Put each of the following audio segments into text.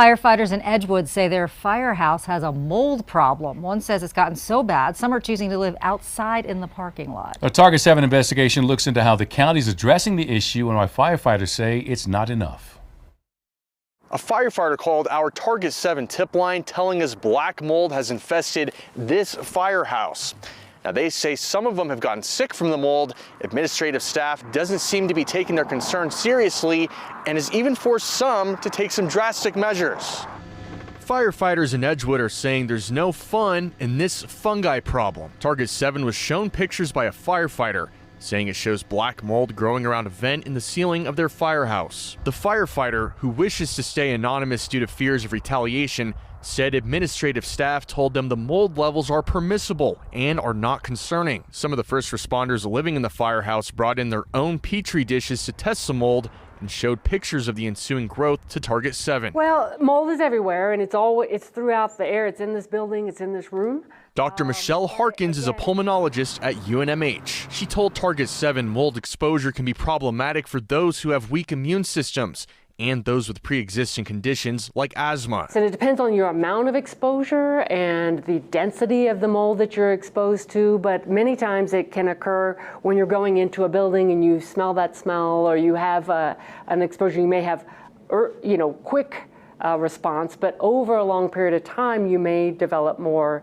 Firefighters in Edgewood say their firehouse has a mold problem. One says it's gotten so bad, some are choosing to live outside in the parking lot. A Target 7 investigation looks into how the county is addressing the issue and why firefighters say it's not enough. A firefighter called our Target 7 tip line telling us black mold has infested this firehouse. Now, they say some of them have gotten sick from the mold. Administrative staff doesn't seem to be taking their concerns seriously and has even forced some to take some drastic measures. Firefighters in Edgewood are saying there's no fun in this fungi problem. Target 7 was shown pictures by a firefighter saying it shows black mold growing around a vent in the ceiling of their firehouse. The firefighter, who wishes to stay anonymous due to fears of retaliation, said administrative staff told them the mold levels are permissible and are not concerning. Some of the first responders living in the firehouse brought in their own petri dishes to test the mold and showed pictures of the ensuing growth to Target 7. Well, mold is everywhere, and it's throughout the air. It's in this building, it's in this room. Dr. Michelle Harkins is a pulmonologist at UNMH. She told Target 7 mold exposure can be problematic for those who have weak immune systems and those with pre-existing conditions like asthma. So it depends on your amount of exposure and the density of the mold that you're exposed to, but many times it can occur when you're going into a building and you smell that smell, or you have an exposure. You may have quick response, but over a long period of time you may develop more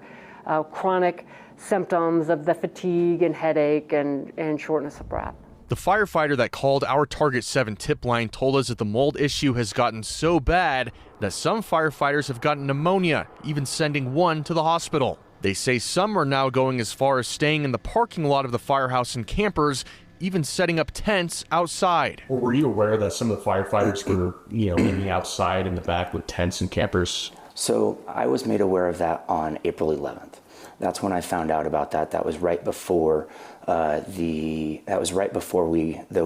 chronic symptoms of the fatigue and headache and shortness of breath. The firefighter that called our Target 7 tip line told us that the mold issue has gotten so bad that some firefighters have gotten pneumonia, even sending one to the hospital. They say some are now going as far as staying in the parking lot of the firehouse in campers, even setting up tents outside. Well, were you aware that some of the firefighters were, living outside in the back with tents and campers? So I was made aware of that on April 11th. That's when I found out about that. That was right before the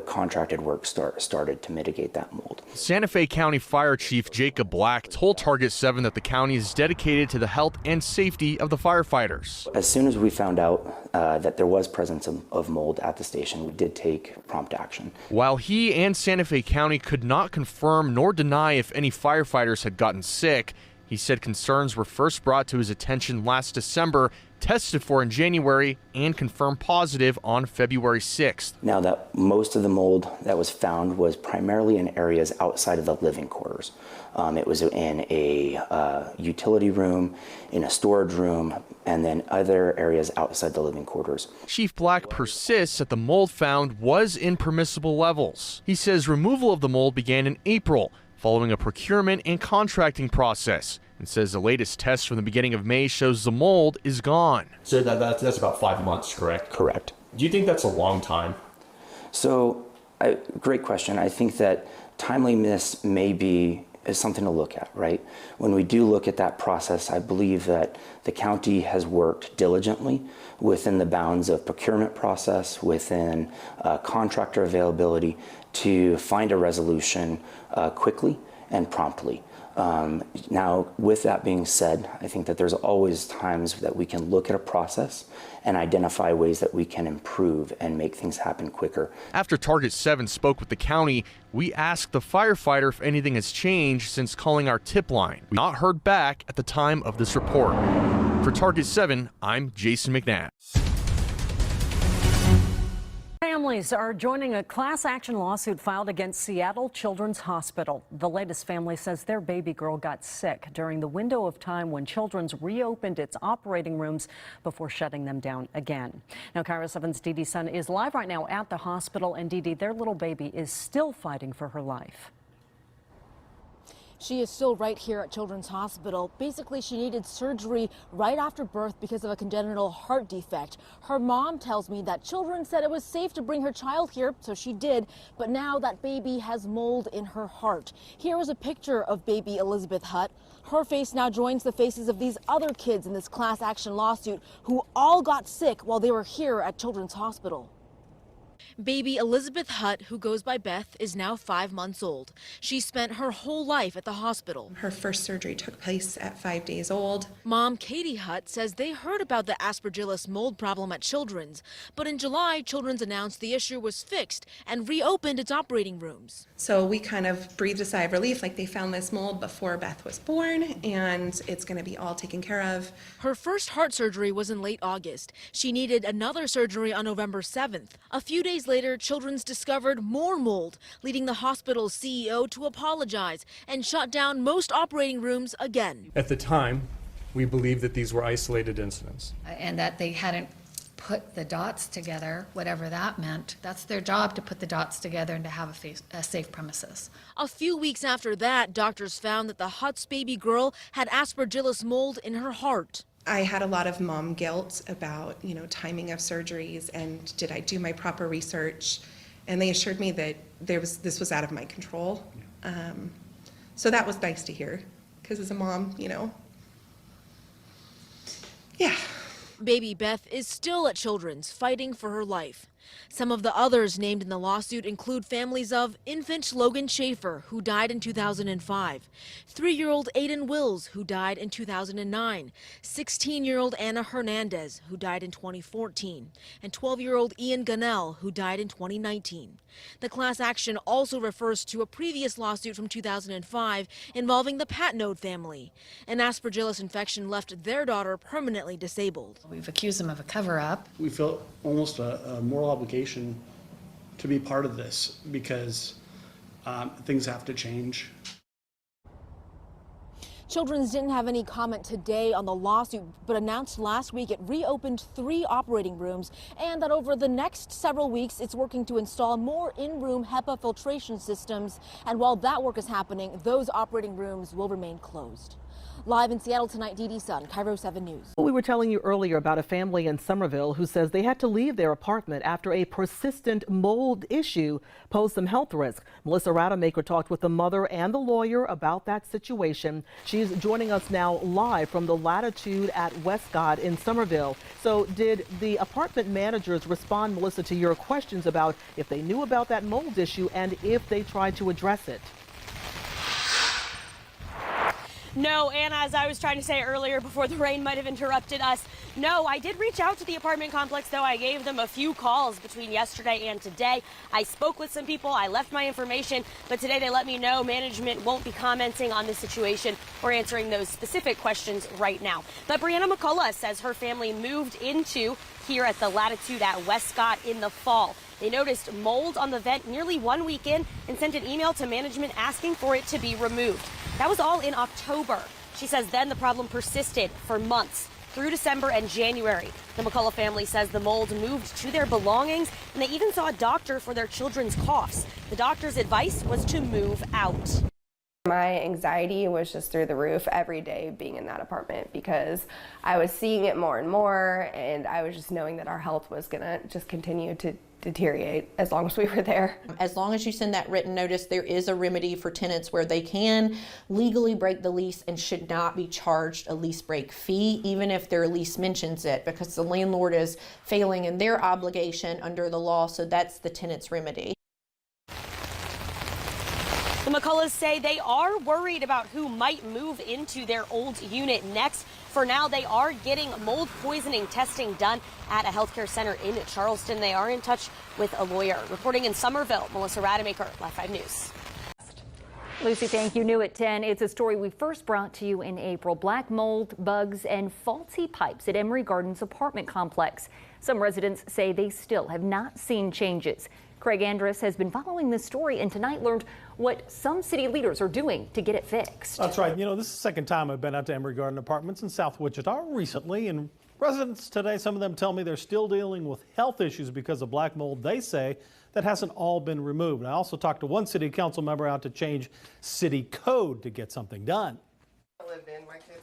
contracted work started to mitigate that mold. Santa Fe County Fire Chief Jacob Black told Target 7 that the county is dedicated to the health and safety of the firefighters. As soon as we found out that there was presence of mold at the station, we did take prompt action. While he and Santa Fe County could not confirm nor deny if any firefighters had gotten sick, he said concerns were first brought to his attention last December, tested for in January, and confirmed positive on February 6th. Now, that most of the mold that was found was primarily in areas outside of the living quarters. It was in a utility room, in a storage room, and then other areas outside the living quarters. Chief Black persists that the mold found was in permissible levels. He says removal of the mold began in April, following a procurement and contracting process, and says the latest test from the beginning of May shows the mold is gone. So that's about 5 months, correct? Correct. Do you think that's a long time? So, great question. I think that timeliness is something to look at, right? When we do look at that process, I believe that the county has worked diligently within the bounds of procurement process, within contractor availability, to find a resolution quickly and promptly. Now, with that being said, I think that there's always times that we can look at a process and identify ways that we can improve and make things happen quicker. After Target 7 spoke with the county, we asked the firefighter if anything has changed since calling our tip line. We not heard back at the time of this report. For Target 7, I'm Jason McNabb. Families are joining a class action lawsuit filed against Seattle Children's Hospital. The latest family says their baby girl got sick during the window of time when Children's reopened its operating rooms before shutting them down again. Now, KIRO 7's Dee Dee's son is live right now at the hospital, and Dee Dee, their little baby is still fighting for her life. She is still right here at Children's Hospital. Basically, she needed surgery right after birth because of a congenital heart defect. Her mom tells me that Children's said it was safe to bring her child here, so she did. But now that baby has mold in her heart. Here is a picture of baby Elizabeth Hutt. Her face now joins the faces of these other kids in this class action lawsuit who all got sick while they were here at Children's Hospital. Baby Elizabeth Hutt, who goes by Beth, is now 5 months old. She spent her whole life at the hospital. Her first surgery took place at 5 days old. Mom Katie Hutt says they heard about the Aspergillus mold problem at Children's, but in July, Children's announced the issue was fixed and reopened its operating rooms. So we kind of breathed a sigh of relief, like they found this mold before Beth was born, and it's going to be all taken care of. Her first heart surgery was in late August. She needed another surgery on November 7th. A few days later, Children's discovered more mold, leading the hospital's CEO to apologize and shut down most operating rooms again. At the time, we believed that these were isolated incidents. And that they hadn't put the dots together, whatever that meant. That's their job, to put the dots together and to have a safe premises. A few weeks after that, doctors found that the Hutt's baby girl had Aspergillus mold in her heart. I had a lot of mom guilt about, timing of surgeries and did I do my proper research? And they assured me that this was out of my control. So that was nice to hear, because as a mom, yeah. Baby Beth is still at Children's, fighting for her life. Some of the others named in the lawsuit include families of infant Logan Schaefer, who died in 2005, 3-year-old Aiden Wills, who died in 2009, 16-year-old Anna Hernandez, who died in 2014, and 12-year-old Ian Gunnell, who died in 2019. The class action also refers to a previous lawsuit from 2005 involving the Patnode family. An Aspergillus infection left their daughter permanently disabled. We've accused them of a cover-up. We feel almost a moral obligation to be part of this because things have to change. Children's didn't have any comment today on the lawsuit, but announced last week it reopened 3 operating rooms and that over the next several weeks it's working to install more in-room HEPA filtration systems. And while that work is happening, those operating rooms will remain closed. Live in Seattle tonight, Dee Dee Sun, Cairo 7 News. We were telling you earlier about a family in Somerville who says they had to leave their apartment after a persistent mold issue posed some health risk. Melissa Rademacher talked with the mother and the lawyer about that situation. She's joining us now live from the Latitude at Westcott in Somerville. So did the apartment managers respond, Melissa, to your questions about if they knew about that mold issue and if they tried to address it? No, Anna, as I was trying to say earlier before the rain might have interrupted us, no, I did reach out to the apartment complex, though. I gave them a few calls between yesterday and today. I spoke with some people, I left my information, but today they let me know management won't be commenting on the situation or answering those specific questions right now. But Brianna McCullough says her family moved into here at the Latitude at Westcott in the fall. They noticed mold on the vent nearly 1 week in and sent an email to management asking for it to be removed. That was all in October. She says then the problem persisted for months through December and January. The McCullough family says the mold moved to their belongings and they even saw a doctor for their children's coughs. The doctor's advice was to move out. My anxiety was just through the roof every day being in that apartment because I was seeing it more and more, and I was just knowing that our health was gonna just continue to deteriorate as long as we were there. As long as you send that written notice, there is a remedy for tenants where they can legally break the lease and should not be charged a lease break fee, even if their lease mentions it, because the landlord is failing in their obligation under the law, so that's the tenant's remedy. The McCulloughs say they are worried about who might move into their old unit next. For now, they are getting mold poisoning testing done at a healthcare center in Charleston. They are in touch with a lawyer. Reporting in Somerville, Melissa Rademacher, Live 5 News. Lucy, thank you. New at 10. It's a story we first brought to you in April. Black mold, bugs, and faulty pipes at Emory Gardens apartment complex. Some residents say they still have not seen changes. Craig Andrus has been following this story and tonight learned what some city leaders are doing to get it fixed. That's right. You know, this is the second time I've been out to Emory Garden Apartments in South Wichita recently, and residents today, some of them tell me they're still dealing with health issues because of black mold, they say, that hasn't all been removed. I also talked to one city council member out to change city code to get something done.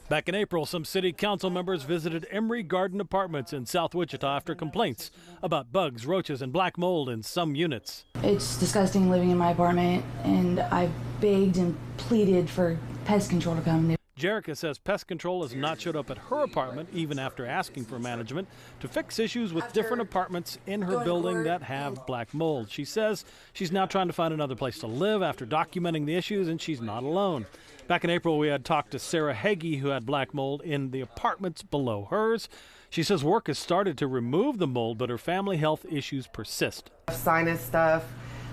Back in April, some city council members visited Emory Garden Apartments in South Wichita after complaints about bugs, roaches, and black mold in some units. It's disgusting living in my apartment, and I begged and pleaded for pest control to come. Jerica says pest control has not showed up at her apartment, even after asking for management to fix issues with different apartments in her building that have black mold. She says she's now trying to find another place to live after documenting the issues, and she's not alone. Back in April, we had talked to Sarah Hagee, who had black mold in the apartments below hers. She says work has started to remove the mold, but her family health issues persist. Sinus stuff.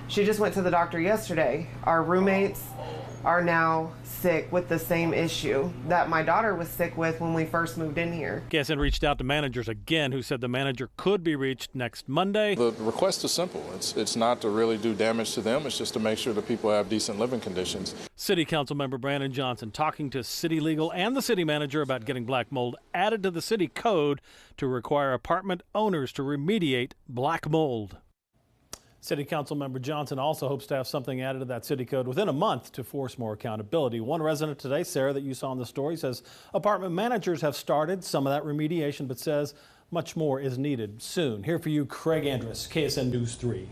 She just went to the doctor yesterday. Our roommates are now sick with the same issue that my daughter was sick with when we first moved in here. KSN reached out to managers again, who said the manager could be reached next Monday. The request is simple. It's not to really do damage to them. It's just to make sure that people have decent living conditions. City Council member Brandon Johnson talking to City Legal and the city manager about getting black mold added to the city code to require apartment owners to remediate black mold. City Council member Johnson also hopes to have something added to that city code within a month to force more accountability. One resident today, Sarah, that you saw in the story, says apartment managers have started some of that remediation, but says much more is needed soon. Here for you, Craig Andrus, KSN News 3.